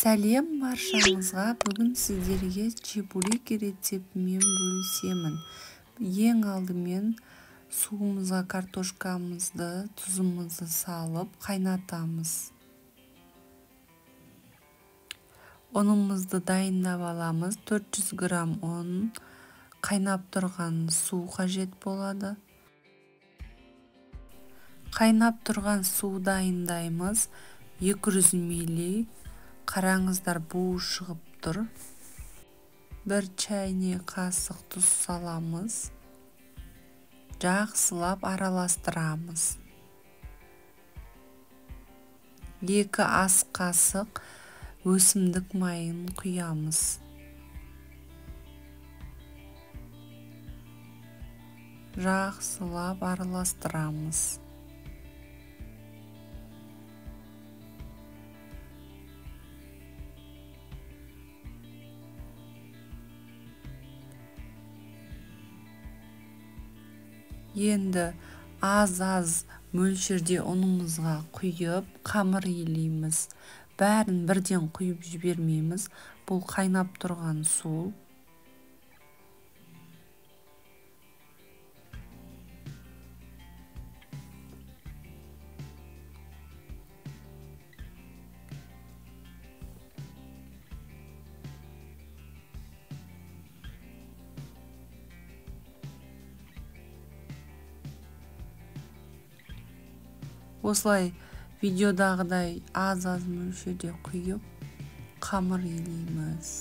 Сәлем баршаңызға. Бүгін сіздерге чебурек рецептімен бөлісемін. Ең алдымен суымызға картошкамызды, тұзымызды салып қайнатамыз. Ұнымызды дайындап аламыз. 400 грамм ұн, қайнап тұрған су қажет болады. Қайнап тұрған су дайындаймыз. 200 мл. Қараңыздар, буы шығып тұр. 1 чайне қасық тұз саламыз. Жақсылап араластырамыз. 2 ас қасық өсімдік майын құямыз. Жақсылап араластырамыз. Енді аз мөлшерде ұнымызға құйып, қамыр илейміз. Бәрін бірден құйып жібермейміз. Бұл қайнап тұрған су. Осылай видеодағыдай аз мөлшерде құйып, қамыр илейміз.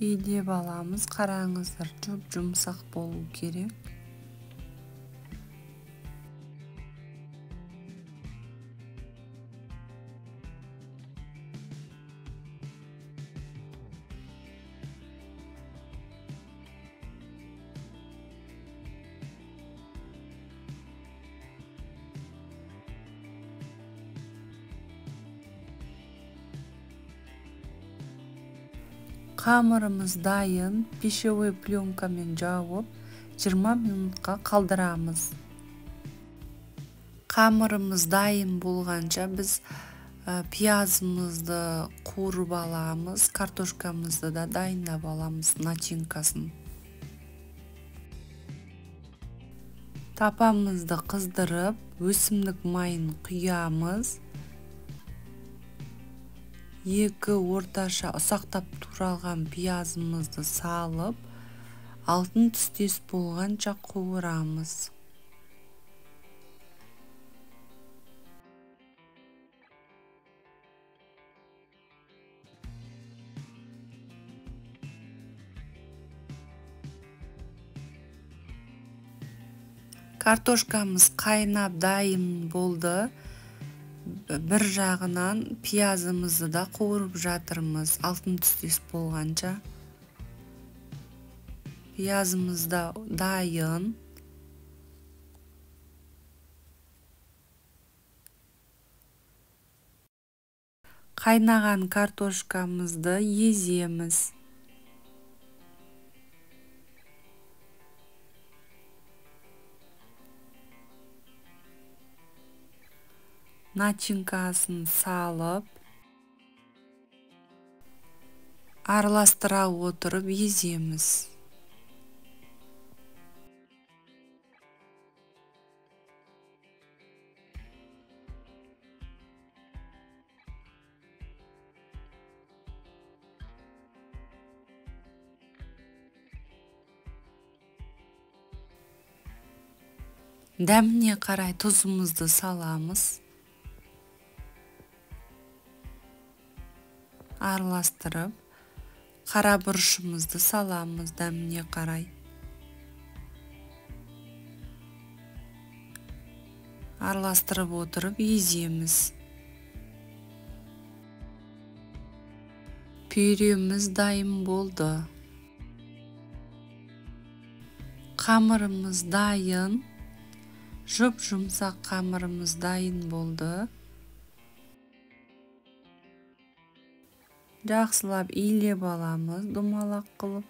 Илеп аламыз. Қараңыздар, жұмсақ болу керек. Қамырымыз дайын. Пищевой пленкамен жауып 20 минутқа қалдырамыз. Қамырымыз дайын болғанша біз пиязымызды қуырып аламыз. Картошкамызды да дайындап аламыз, начинкасын. Тапамызды қыздырып, өсімдік майын құямыз. 2 орташа ұсақтап туралған пиязымызды салып, алтын түстес болғанша қуырамыз. Картошкамыз қайнап дайын болды. Bir жағынан пиязымызды да қуырып жатырмыз, алтын түстес болғанша. Пиязымыз да дайын. Қайнаған картошкамызды еземіз. Начинкасын салып, араластыра отырып еземіз. Дәміне қарай тұзымызды саламыз. Араластырып, қара бұрышымызды саламыз дәміне қарай. Араластырып отырып еземіз. Пюреміз дайын болды. Қамырымыз дайын. Жұп-жұмсақ қамырымыз дайын болды. Жақсылап илеп аламыз, домалақ қылып.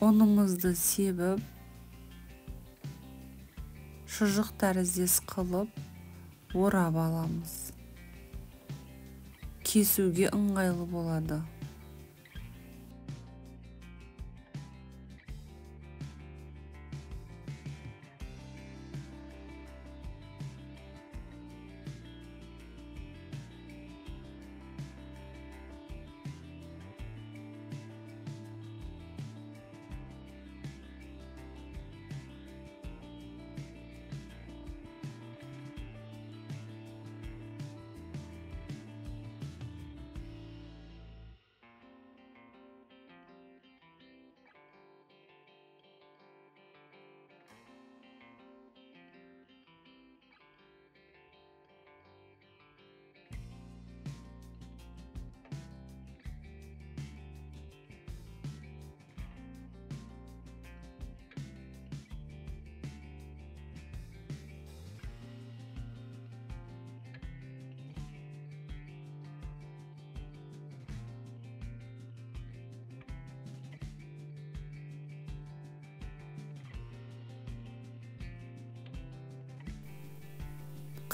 Ұнымызды себіп, шұжық тәріздес қылып, орап аламыз. Кесуге ыңғайлы болады.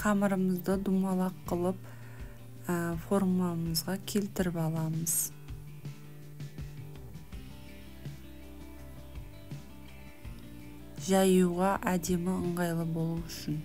Қамырымызды домалақ қылып, формамызға келтіріп аламыз. Жаюға әдемі ыңғайлы болу үшін.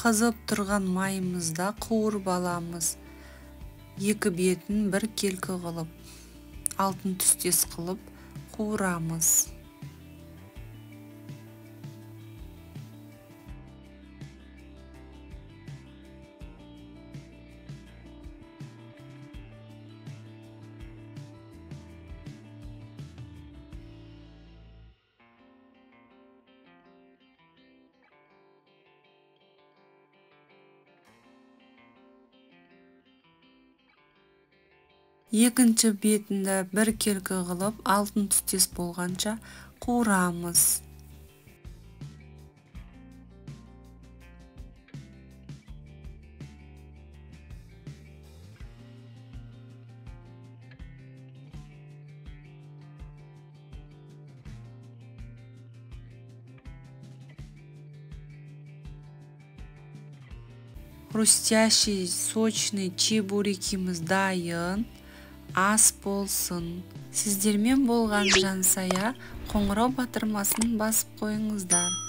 Кызып турган майымызда кууруп аламыз. Эки бетин биркелки кылып, алтын түстес кылып куурамыз. Экинчи бетинде биркелки кылып, алтын түстес болганча куурамыз. Хрустящий, сочный чебурекimiz дайын. Ас болсын. Сиздермен болган Жансая, коңгуроо батырмасын басып коюңуздар.